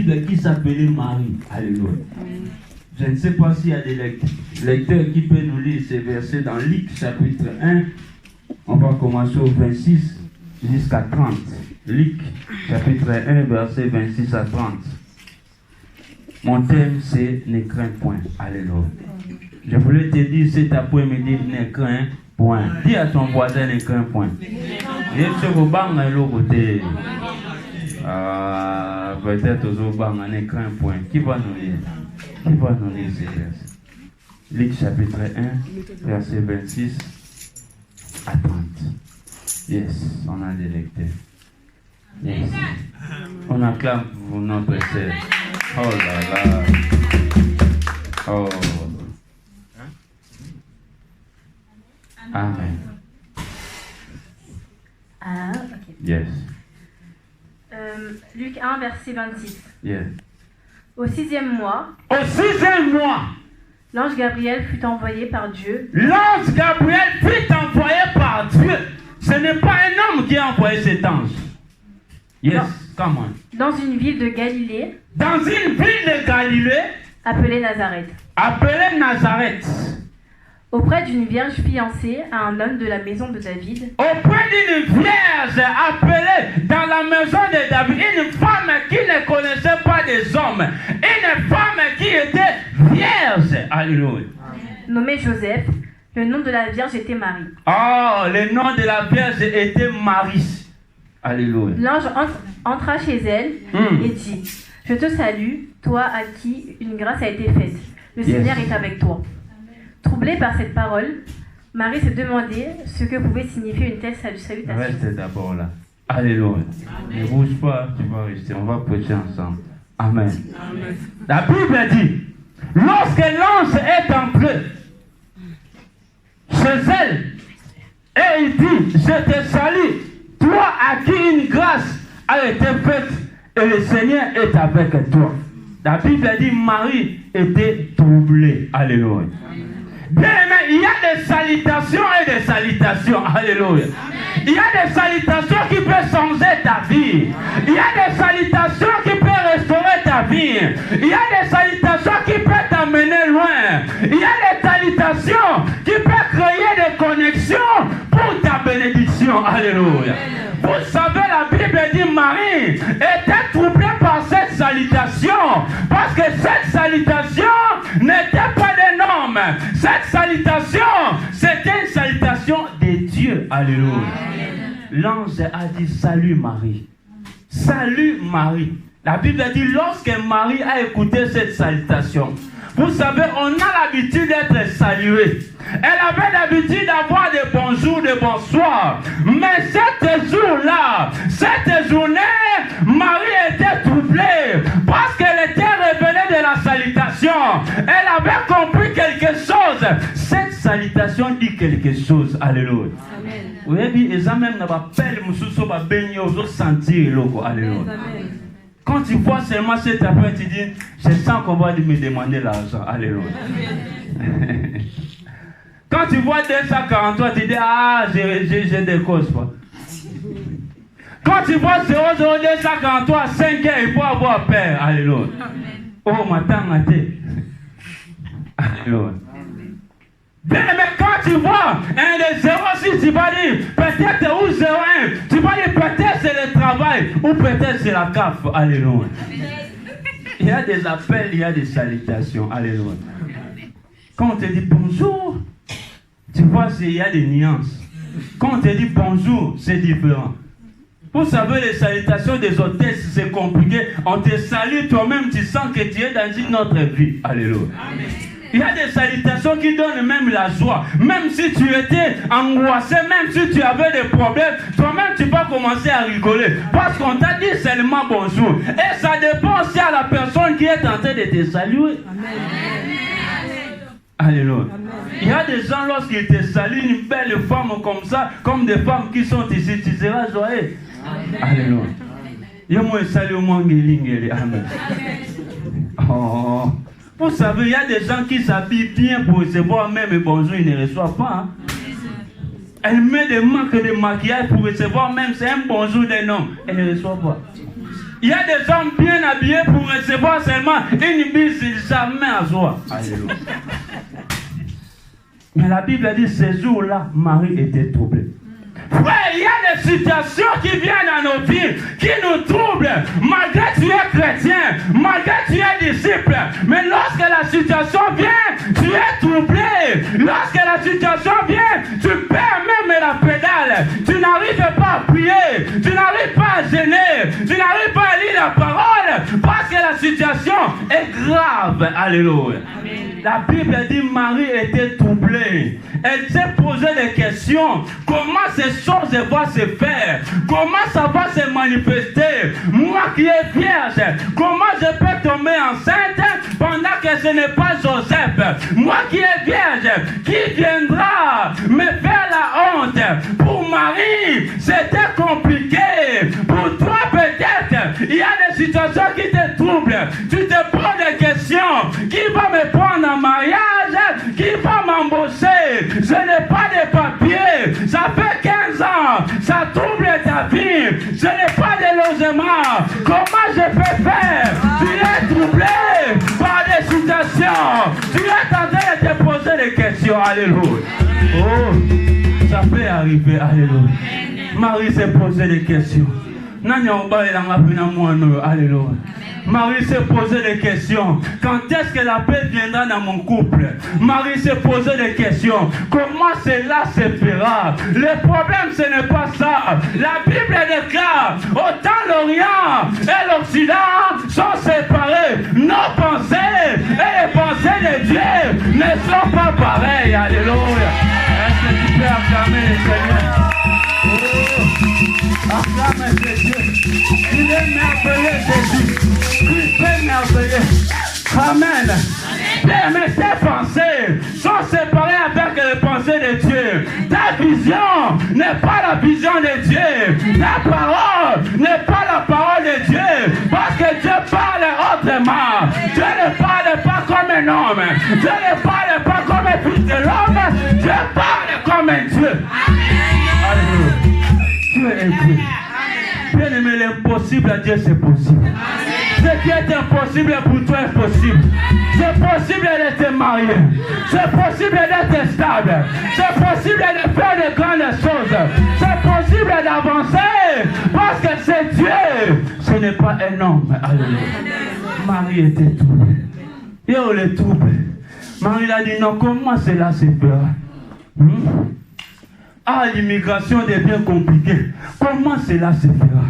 Bible qui s'appelait Marie. Alléluia. Je ne sais pas s'il y a des lecteurs qui peuvent nous lire ces versets dans Luc chapitre 1. On va commencer au 26 jusqu'à 30. Luc chapitre 1, verset 26 à 30. Mon thème, c'est ne crains point. Alléluia. Je voulais te dire cet après-midi, ne crains point. Dis à ton voisin, ne crains point. Peut-être aux bancs, ne crains point. Qui va nous lire? Qui va nous lire ces versets? Luc chapitre 1, verset 26 à 30. Yes, on a des lecteurs. Yes. On acclame pour notre sœur. Oh là là. Oh. Amen. Ah, ok. Yes. Luc 1, verset 26. Yes. Au 6e mois, l'ange Gabriel fut envoyé par Dieu. L'ange Gabriel fut envoyé par Dieu. Ce n'est pas un homme qui a envoyé cet ange. Yes, non. Come on. Dans une ville de Galilée. Dans une ville de Galilée. Appelée Nazareth. Appelée Nazareth. Auprès d'une vierge fiancée à un homme de la maison de David. Auprès d'une vierge appelée dans la maison de David. Une femme qui ne connaissait pas des hommes. Une femme qui était vierge. Alléluia. Nommée Joseph. Le nom de la vierge était Marie. Oh, le nom de la vierge était Marie. Alléluia. L'ange entra chez elle et dit: Je te salue, toi à qui une grâce a été faite. Le Seigneur est avec toi. Troublée par cette parole, Marie se demandait ce que pouvait signifier une telle salutation. Reste d'abord là. Alléluia. Ne bouge pas, tu vas rester. On va prêcher ensemble. Amen. Amen. La Bible dit, lorsque l'ange est entré chez elle, et il dit, je te salue, toi à qui une grâce a été faite, et le Seigneur est avec toi. La Bible dit, Marie était troublée. Alléluia. Bien aimé, il y a des salutations et des salutations. Alléluia. Il y a des salutations qui peuvent changer ta vie. Il y a des salutations qui peuvent restaurer ta vie. Il y a des salutations qui peuvent t'amener loin. Il y a des salutations qui peuvent créer des connexions pour ta bénédiction. Alléluia. Vous savez, la Bible dit Marie était troublée par cette salutation. Parce que cette salutation n'était pas d'un homme. Cette salutation, c'était une salutation de Dieu. Alléluia. L'ange a dit salut Marie. Salut Marie. La Bible dit lorsque Marie a écouté cette salutation. Vous savez, on a l'habitude d'être salué. Elle avait l'habitude d'avoir des bonjours, des bonsoirs. Mais cette jour-là, cette journée, Marie était troublée parce qu'elle était révélée de la salutation. Elle avait compris quelque chose. Cette salutation dit quelque chose. Alléluia. Vous avez dit, et ça même n'a pas pelle, moussou, pas baigner, aux autres sentir, loco. Alléluia. Quand tu vois seulement cet après, tu dis, je sens qu'on va me demander l'argent. Alléluia. Quand tu vois 243, tu dis, ah, j'ai des causes. Pas. Quand tu vois 00243, 5 heures, il faut avoir peur. Alléluia. Oh, matin, matin. Alléluia. Bien, mais quand tu vois un des 06, tu vas dire peut-être ou 01, tu vas dire peut-être c'est le travail ou peut-être c'est la CAF. Alléluia. Il y a des appels, il y a des salutations. Alléluia. Quand on te dit bonjour, tu vois, il y a des nuances. Quand on te dit bonjour, c'est différent. Vous savez, les salutations des hôtesses, c'est compliqué. On te salue, toi-même, tu sens que tu es dans une autre vie. Alléluia. Amen. Il y a des salutations qui donnent même la joie. Même si tu étais angoissé, même si tu avais des problèmes, toi-même tu vas commencer à rigoler. Parce qu'on t'a dit seulement bonjour. Et ça dépend aussi à la personne qui est en train de te saluer. Amen. Alléluia. Amen. Il y a des gens, lorsqu'ils te saluent, une belle femme comme ça, comme des femmes qui sont ici, tu seras joyeux. Amen. Alléluia. Il y a salut au moins. Amen. Oh. Vous savez, il y a des gens qui s'habillent bien pour recevoir même un bonjour, ils ne reçoivent pas. Hein? Elle met des marques de maquillage pour recevoir même, c'est un bonjour d'un homme, elle ne reçoit pas. Il y a des hommes bien habillés pour recevoir seulement une bise jamais à joie. Alléluia. Mais la Bible dit ces jours-là, Marie était troublée. Frère, il y a des situations qui viennent dans nos vies, qui nous troublent, malgré que tu es chrétien, malgré que tu es disciple. Mais lorsque la situation vient, tu es troublé. Lorsque la situation vient, tu perds même la pédale. Tu n'arrives pas à prier, tu n'arrives pas à gêner, tu n'arrives pas à lire la parole, parce que la situation est grave. Alléluia. La Bible dit Marie était troublée. Elle s'est posé des questions. Comment ces choses vont se faire? Comment ça va se manifester? Moi qui est vierge, comment je peux tomber enceinte pendant que ce n'est pas Joseph? Moi qui est vierge, qui viendra me faire la honte? Pour Marie, c'était compliqué. Pour toi peut-être, il y a des situations qui te troublent. Tu te poses des questions. Qui va me prendre en mariage? Qui va m'embaucher? Je n'ai pas de papiers. Ça fait 15 ans. Ça trouble ta vie. Je n'ai pas de logement. Comment je peux faire? Tu es troublé par des situations. Tu es en train de te poser des questions. Alléluia. Oh, ça peut arriver. Alléluia. Marie s'est posé des questions. Alléluia. Marie s'est posé des questions. Quand est-ce que la paix viendra dans mon couple? Marie s'est posé des questions. Comment cela se fera? Le problème, ce n'est pas ça. La Bible déclare, autant l'Orient et l'Occident sont séparés. Nos pensées et les pensées de Dieu ne sont pas pareilles. Alléluia. Est-ce que tu peux acclamer le Seigneur? Oh, acclame Jésus. Il est merveilleux, Jésus. Christ est merveilleux. Amen. Mais tes pensées sont séparées avec les pensées de Dieu. Ta vision n'est pas la vision de Dieu. Ta parole n'est pas la parole de Dieu. Parce que Dieu parle autrement. Dieu ne parle pas comme un homme. Dieu ne parle pas comme un fils de l'homme. Dieu parle comme un Dieu. Alléluia. Dieu est Dieu. Bien aimé, l'impossible à Dieu c'est possible. Ce qui est impossible pour toi est possible. C'est possible de te marier. C'est possible d'être stable. C'est possible de faire de grandes choses. C'est possible d'avancer. Parce que c'est Dieu. Ce n'est pas un homme. Alléluia. Marie était troublée. Et on les trouble. Marie a dit non, comment cela se fera? Ah, l'immigration devient compliquée. Comment cela se fera?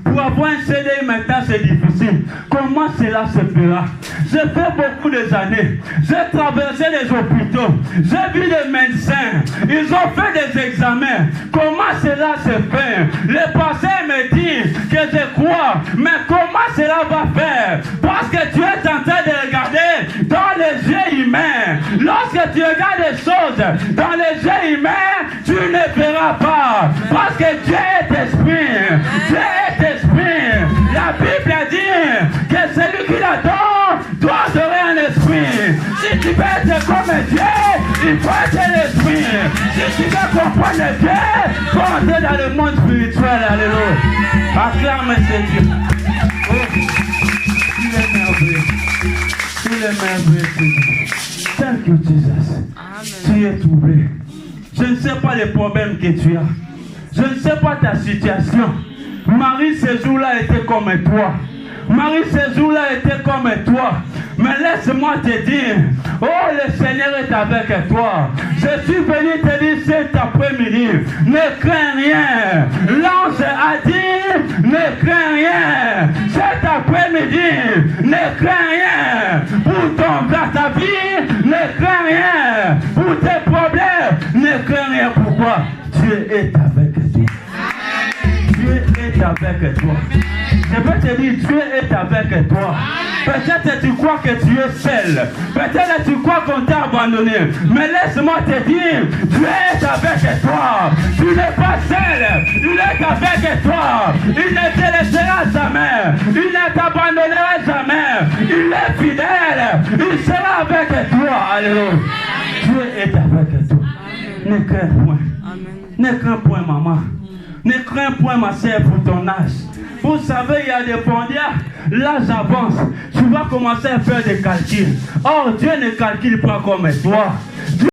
Pour avoir un CDI maintenant, c'est difficile. Comment cela se fera? J'ai fait beaucoup d'années. J'ai traversé les hôpitaux. J'ai vu des médecins. Ils ont fait des examens. Comment cela se fait? Les patients me disent que je crois. Mais comment cela va faire? Parce que tu es en train de regarder dans les yeux humains. Lorsque tu regardes les choses dans les yeux humains, tu ne verras pas. Parce que Dieu est esprit. Dieu est esprit. La Bible dit que celui qui l'adore doit adorer un esprit. Si tu veux être comme Dieu, il faut être l'esprit. Si tu veux comprendre Dieu, il faut entrer dans le monde spirituel. Alléluia. Acclame ce Dieu. Oh, il est merveilleux. Il est merveilleux. Thank you, Jesus. Tu es troublé. Je ne sais pas les problèmes que tu as. Je ne sais pas ta situation. Marie, ce jour-là, était comme toi. Marie, ce jour-là, était comme toi. Mais laisse-moi te dire, oh, le Seigneur est avec toi. Je suis venu te dire cet après-midi, ne crains rien. L'ange a dit, ne crains rien. Cet après-midi, ne crains rien. Pour ta vie, ne crains rien. Pour tes problèmes, ne crains rien. Pourquoi? Dieu est avec toi. Dieu est avec toi. Je peux te dire, Dieu est avec toi. Peut-être tu crois que tu es seul. Peut-être tu crois qu'on t'a abandonné. Mais laisse-moi te dire, Dieu est avec toi. Tu n'es pas seul. Il est avec toi. Il ne te laissera jamais. Il ne t'abandonnera jamais. Il est fidèle. Il sera avec toi. Alléluia. Dieu est avec toi. Ne crains point. Ne crains point, maman. Ne crains point, ma sœur, pour ton âge. Vous savez, il y a des pendiats, l'âge avance. Tu vas commençait à faire des calculs. Or, Dieu ne calcule pas comme toi.